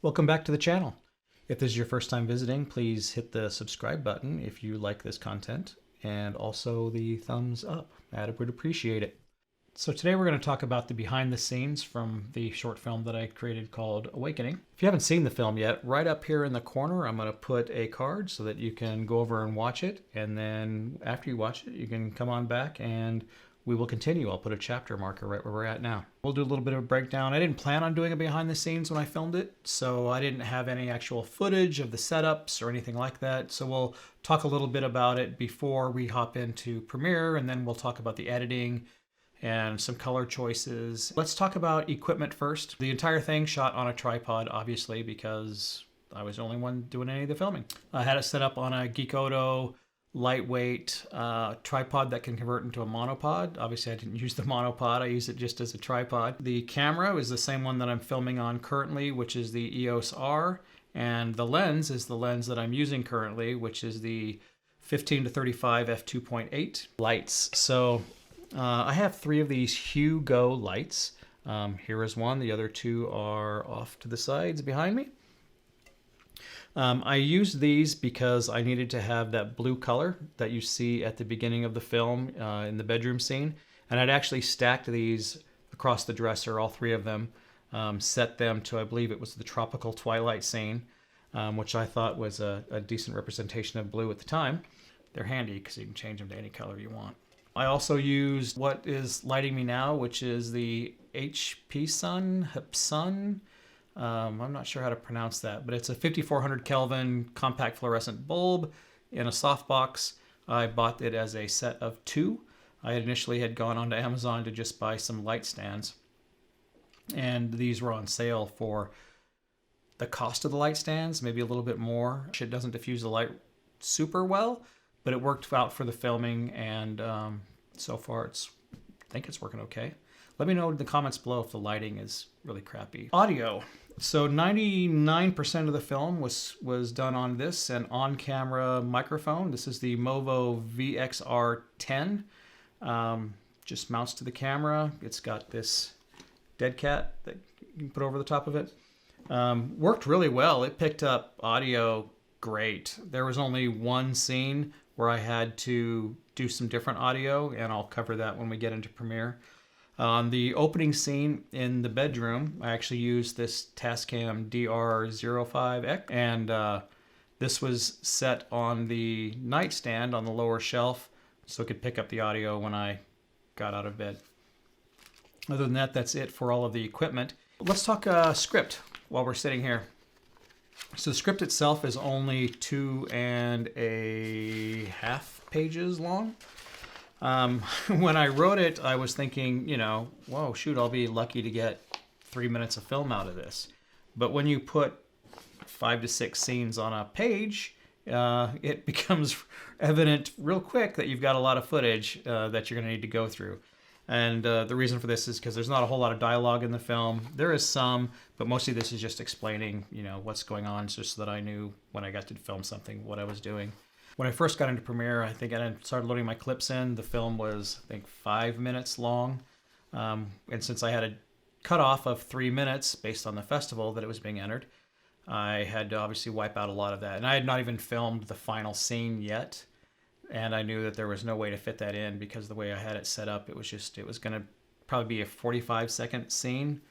Welcome back to the channel. If this is your first time visiting, please hit the subscribe button if you like this content, and also the thumbs up. I would appreciate it. So today we're going to talk about the behind the scenes from the short film that I created called Awakening. If you haven't seen the film yet, right up here in the corner I'm going to put a card so that you can go over and watch it, and then after you watch it you can come on back and we will continue. I'll put a chapter marker right where we're at now. We'll do a little bit of a breakdown. I didn't plan on doing a behind the scenes when I filmed it, so I didn't have any actual footage of the setups or anything like that. So we'll talk a little bit about it before we hop into Premiere, and then we'll talk about the editing and some color choices. Let's talk about equipment first. The entire thing shot on a tripod, obviously, because I was the only one doing any of the filming. I had it set up on a Geekoto lightweight tripod that can convert into a monopod. Obviously I didn't use the monopod, I use it just as a tripod. The camera is the same one that I'm filming on currently, which is the EOS R, and the lens is the lens that I'm using currently, which is the 15 to 35 f2.8 lights. So I have 3 of these Hue Go lights. Here is one, the other 2 are off to the sides behind me. I used these because I needed to have that blue color that you see at the beginning of the film in the bedroom scene. And I'd actually stacked these across the dresser, all 3 of them, set them to, I believe it was the tropical twilight scene, which I thought was a decent representation of blue at the time. They're handy because you can change them to any color you want. I also used what is lighting me now, which is the HP Sun. I'm not sure how to pronounce that, but it's a 5400 Kelvin compact fluorescent bulb in a softbox. I bought it as a set of 2. I initially had gone onto Amazon to just buy some light stands, and these were on sale for the cost of the light stands, maybe a little bit more. It doesn't diffuse the light super well, but it worked out for the filming, and so far I think it's working okay. Let me know in the comments below if the lighting is really crappy. Audio. So 99% of the film was done on this, an on-camera microphone. This is the Movo VXR10. Just mounts to the camera. It's got this dead cat that you can put over the top of it. Worked really well. It picked up audio great. There was only one scene where I had to do some different audio, and I'll cover that when we get into Premiere. On the opening scene in the bedroom, I actually used this Tascam DR05X, and this was set on the nightstand on the lower shelf so it could pick up the audio when I got out of bed. Other than that, that's it for all of the equipment. Let's talk script while we're sitting here. So the script itself is only 2.5 pages long. When I wrote it, I was thinking, whoa, shoot, I'll be lucky to get 3 minutes of film out of this. But when you put 5 to 6 scenes on a page, it becomes evident real quick that you've got a lot of footage that you're going to need to go through. And the reason for this is because there's not a whole lot of dialogue in the film. There is some, but mostly this is just explaining, what's going on, just so that I knew when I got to film something what I was doing. When I first got into Premiere, I think I started loading my clips in. The film was, I think, 5 minutes long. And since I had a cutoff of 3 minutes based on the festival that it was being entered, I had to obviously wipe out a lot of that. And I had not even filmed the final scene yet. And I knew that there was no way to fit that in because the way I had it set up, it was going to probably be a 45-second scene.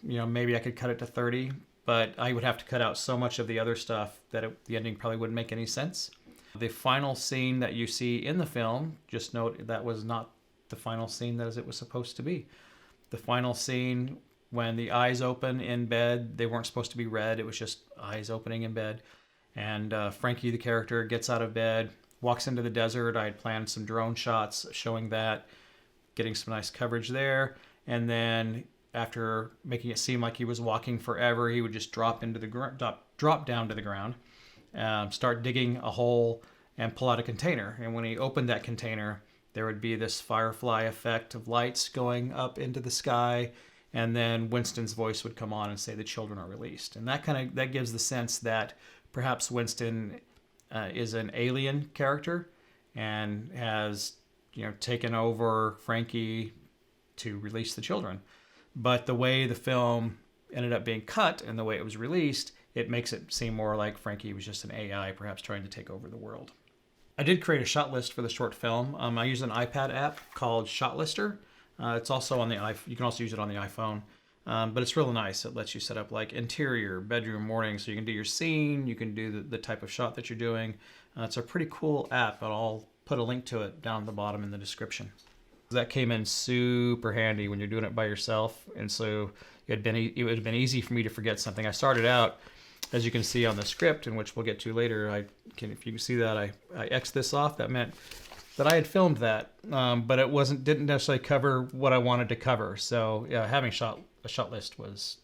Maybe I could cut it to 30, but I would have to cut out so much of the other stuff that the ending probably wouldn't make any sense. The final scene that you see in the film, just note that was not the final scene as it was supposed to be. The final scene, when the eyes open in bed, they weren't supposed to be red, it was just eyes opening in bed. And Frankie, the character, gets out of bed, walks into the desert. I had planned some drone shots showing that, getting some nice coverage there, and then after making it seem like he was walking forever, he would just drop down to the ground, start digging a hole and pull out a container. And when he opened that container, there would be this firefly effect of lights going up into the sky, and then Winston's voice would come on and say the children are released. And that gives the sense that perhaps Winston is an alien character and has taken over Frankie to release the children. But the way the film ended up being cut and the way it was released, it makes it seem more like Frankie was just an AI, perhaps trying to take over the world. I did create a shot list for the short film. I use an iPad app called Shotlister. It's also on the you can also use it on the iPhone, but it's really nice. It lets you set up like interior, bedroom, morning, so you can do your scene, you can do the type of shot that you're doing. It's a pretty cool app, and I'll put a link to it down at the bottom in the description. That came in super handy when you're doing it by yourself, and so it would have been easy for me to forget something. I started out, as you can see on the script, in which we'll get to later. If you can see that, I X'd this off. That meant that I had filmed that, but it didn't necessarily cover what I wanted to cover. So yeah, having a shot list was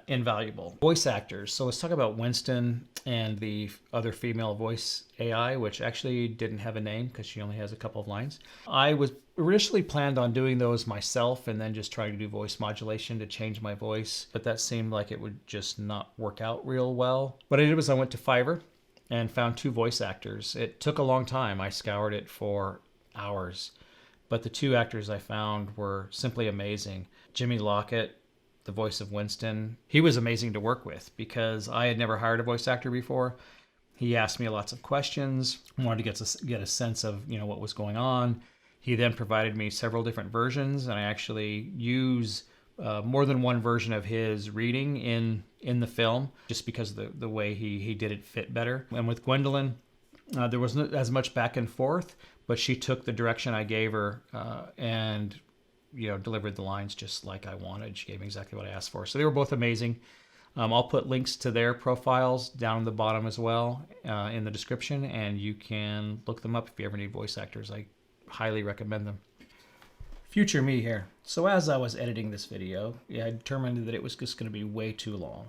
invaluable. Voice actors. So let's talk about Winston and the other female voice AI, which actually didn't have a name because she only has a couple of lines. I was originally planned on doing those myself and then just trying to do voice modulation to change my voice, but that seemed like it would just not work out real well. What I did was I went to Fiverr and found 2 voice actors. It took a long time. I scoured it for hours, but the 2 actors I found were simply amazing. Jimmy Lockett, the voice of Winston, he was amazing to work with because I had never hired a voice actor before. He asked me lots of questions, wanted to get a sense of what was going on. He then provided me several different versions, and I actually use more than one version of his reading in the film, just because the way he did it fit better. And with Gwendolyn, there wasn't as much back and forth, but she took the direction I gave her and delivered the lines just like I wanted. She gave me exactly what I asked for. So they were both amazing. I'll put links to their profiles down in the bottom as well in the description, and you can look them up if you ever need voice actors. I highly recommend them. Future me here. So as I was editing this video, I determined that it was just going to be way too long.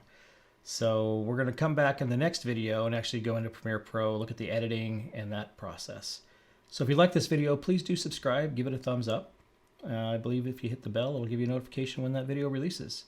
So we're going to come back in the next video and actually go into Premiere Pro, look at the editing and that process. So if you like this video, please do subscribe, give it a thumbs up. I believe if you hit the bell, it'll give you a notification when that video releases.